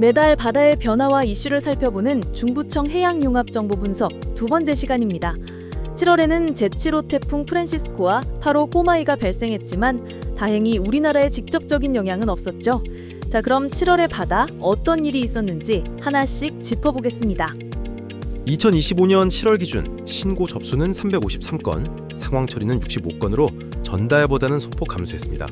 매달 바다의 변화와 이슈를 살펴보는 중부청 해양융합정보 분석 두 번째 시간입니다. 7월에는 제7호 태풍 프란시스코와 8호 꼬마이가 발생했지만 다행히 우리나라에 직접적인 영향은 없었죠. 자, 그럼 7월의 바다 어떤 일이 있었는지 하나씩 짚어보겠습니다. 2025년 7월 기준 신고 접수는 353건, 상황 처리는 65건으로 전달보다는 소폭 감소했습니다.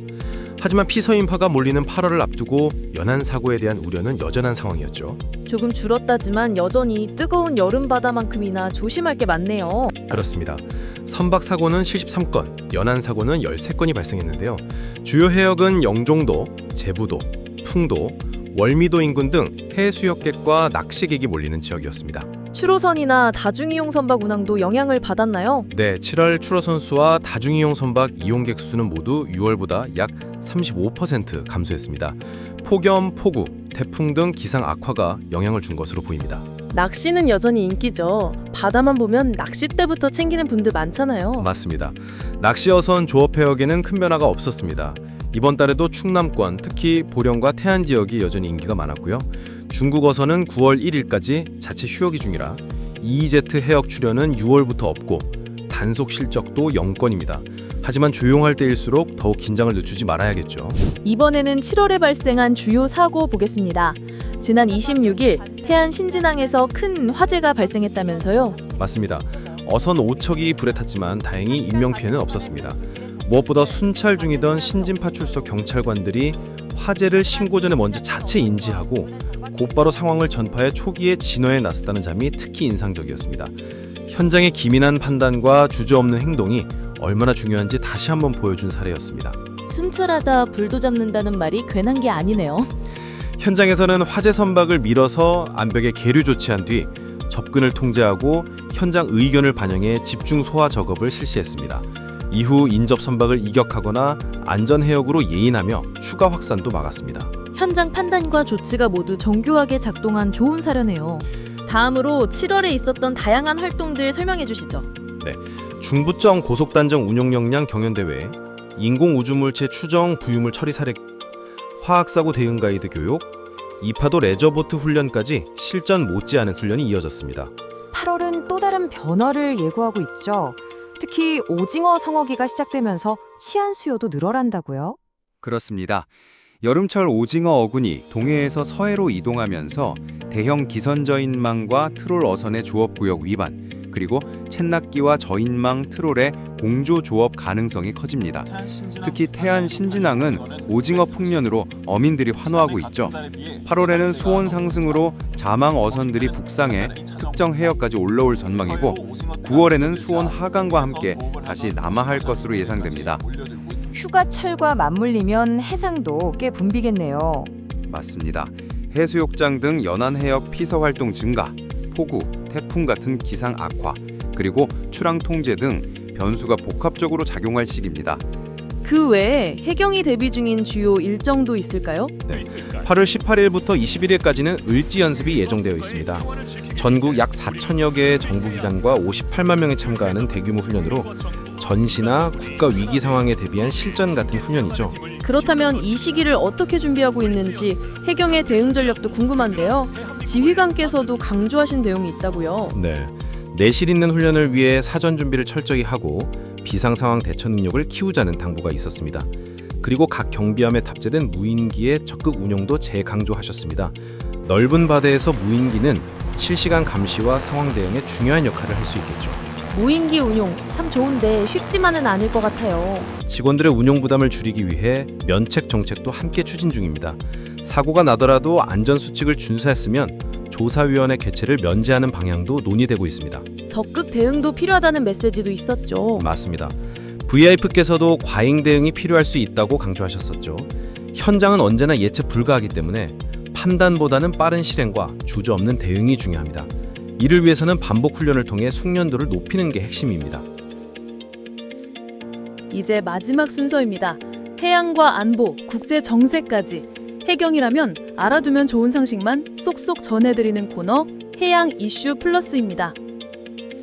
하지만 피서인파가 몰리는 8월을 앞두고 연안 사고에 대한 우려는 여전한 상황이었죠. 조금 줄었다지만 여전히 뜨거운 여름 바다만큼이나 조심할 게 많네요. 그렇습니다. 선박 사고는 73건, 연안 사고는 13건이 발생했는데요. 주요 해역은 영종도, 제부도, 풍도, 월미도 인근 등 해수욕객과 낚시객이 몰리는 지역이었습니다. 추로선이나 다중이용 선박 운항도 영향을 받았나요? 네, 7월 추로선 수와 다중이용 선박 이용객 수는 모두 6월보다 약 35% 감소했습니다. 폭염, 폭우, 태풍 등 기상 악화가 영향을 준 것으로 보입니다. 낚시는 여전히 인기죠. 바다만 보면 낚싯대부터 챙기는 분들 많잖아요. 맞습니다. 낚시어선 조업해역에는 큰 변화가 없었습니다. 이번 달에도 충남권, 특히 보령과 태안 지역이 여전히 인기가 많았고요. 중국 어선은 9월 1일까지 자체 휴역이 중이라 EEZ 해역 출현은 6월부터 없고 단속 실적도 0건입니다. 하지만 조용할 때일수록 더욱 긴장을 늦추지 말아야겠죠. 이번에는 7월에 발생한 주요 사고 보겠습니다. 지난 26일 태안 신진항에서 큰 화재가 발생했다면서요? 맞습니다. 어선 5척이 불에 탔지만 다행히 인명피해는 없었습니다. 무엇보다 순찰 중이던 신진파출소 경찰관들이 화재를 신고 전에 먼저 자체 인지하고 곧바로 상황을 전파해 초기에 진화에 나섰다는 점이 특히 인상적이었습니다. 현장의 기민한 판단과 주저없는 행동이 얼마나 중요한지 다시 한번 보여준 사례였습니다. 순찰하다 불도 잡는다는 말이 괜한 게 아니네요. 현장에서는 화재 선박을 밀어서 암벽에 계류 조치한 뒤 접근을 통제하고 현장 의견을 반영해 집중 소화 작업을 실시했습니다. 이후 인접 선박을 이격하거나 안전 해역으로 예인하며 추가 확산도 막았습니다. 현장 판단과 조치가 모두 정교하게 작동한 좋은 사례네요. 다음으로 7월에 있었던 다양한 활동들 설명해 주시죠. 네, 중부청 고속단정 운용 역량 경연대회, 인공우주물체 추정 부유물 처리 사례, 화학사고 대응 가이드 교육, 이파도 레저보트 훈련까지 실전 못지않은 훈련이 이어졌습니다. 8월은 또 다른 변화를 예고하고 있죠. 특히 오징어 성어기가 시작되면서 치안 수요도 늘어난다고요? 그렇습니다. 여름철 오징어 어군이 동해에서 서해로 이동하면서 대형 기선저인망과 트롤 어선의 조업구역 위반, 그리고 챗낚기와 저인망 트롤의 공조 조업 가능성이 커집니다. 특히 태안 신진항은 오징어 풍년으로 어민들이 환호하고 있죠. 8월에는 수온 상승으로 자망 어선들이 북상해 특정 해역까지 올라올 전망이고 9월에는 수온 하강과 함께 다시 남하할 것으로 예상됩니다. 휴가철과 맞물리면 해상도 꽤 붐비겠네요. 맞습니다. 해수욕장 등 연안 해역 피서 활동 증가, 폭우, 태풍 같은 기상 악화, 그리고 출항 통제 등 변수가 복합적으로 작용할 시기입니다. 그 외에 해경이 대비 중인 주요 일정도 있을까요? 8월 18일부터 21일까지는 을지 연습이 예정되어 있습니다. 전국 약 4천여 개의 정부기관과 58만 명이 참가하는 대규모 훈련으로 전시나 국가 위기 상황에 대비한 실전 같은 훈련이죠. 그렇다면 이 시기를 어떻게 준비하고 있는지 해경의 대응 전략도 궁금한데요. 지휘관께서도 강조하신 내용이 있다고요. 네, 내실 있는 훈련을 위해 사전 준비를 철저히 하고 비상 상황 대처 능력을 키우자는 당부가 있었습니다. 그리고 각 경비함에 탑재된 무인기의 적극 운용도 재강조하셨습니다. 넓은 바다에서 무인기는 실시간 감시와 상황 대응에 중요한 역할을 할 수 있겠죠. 무인기 운용 참 좋은데 쉽지만은 않을 것 같아요. 직원들의 운용 부담을 줄이기 위해 면책 정책도 함께 추진 중입니다. 사고가 나더라도 안전 수칙을 준수했으면 조사위원회 개최를 면제하는 방향도 논의되고 있습니다. 적극 대응도 필요하다는 메시지도 있었죠. 맞습니다. VIP께서도 과잉 대응이 필요할 수 있다고 강조하셨었죠. 현장은 언제나 예측 불가하기 때문에 판단보다는 빠른 실행과 주저없는 대응이 중요합니다. 이를 위해서는 반복 훈련을 통해 숙련도를 높이는 게 핵심입니다. 이제 마지막 순서입니다. 해양과 안보, 국제 정세까지 해경이라면 알아두면 좋은 상식만 쏙쏙 전해드리는 코너 해양 이슈 플러스입니다.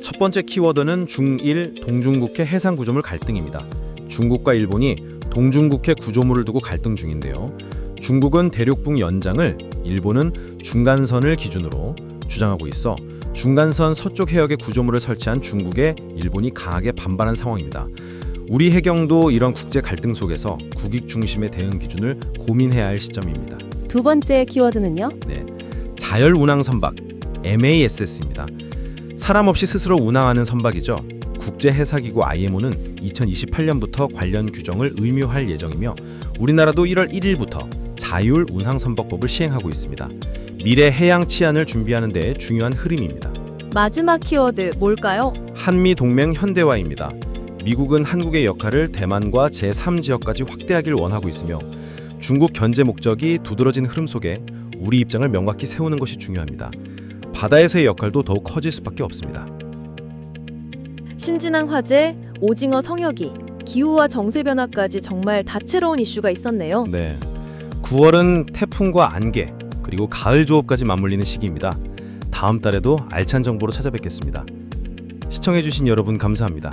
첫 번째 키워드는 중1 동중국해 해상구조물 갈등입니다. 중국과 일본이 동중국해 구조물을 두고 갈등 중인데요. 중국은 대륙붕 연장을, 일본은 중간선을 기준으로 주장하고 있어 중간선 서쪽 해역에 구조물을 설치한 중국에 일본이 강하게 반발한 상황입니다. 우리 해경도 이런 국제 갈등 속에서 국익 중심의 대응 기준을 고민해야 할 시점입니다. 두 번째 키워드는요? 네, 자율 운항 선박 MASS입니다. 사람 없이 스스로 운항하는 선박이죠. 국제해사기구 IMO는 2028년부터 관련 규정을 의무화할 예정이며 우리나라도 1월 1일부터 자율 운항 선박법을 시행하고 있습니다. 미래 해양 치안을 준비하는 데 중요한 흐름입니다. 마지막 키워드 뭘까요? 한미 동맹 현대화입니다. 미국은 한국의 역할을 대만과 제3지역까지 확대하길 원하고 있으며 중국 견제 목적이 두드러진 흐름 속에 우리 입장을 명확히 세우는 것이 중요합니다. 바다에서의 역할도 더욱 커질 수밖에 없습니다. 신진항 화재, 오징어 성역이, 기후와 정세 변화까지 정말 다채로운 이슈가 있었네요. 네, 9월은 태풍과 안개, 그리고 가을 조업까지 맞물리는 시기입니다. 다음 달에도 알찬 정보로 찾아뵙겠습니다. 시청해주신 여러분 감사합니다.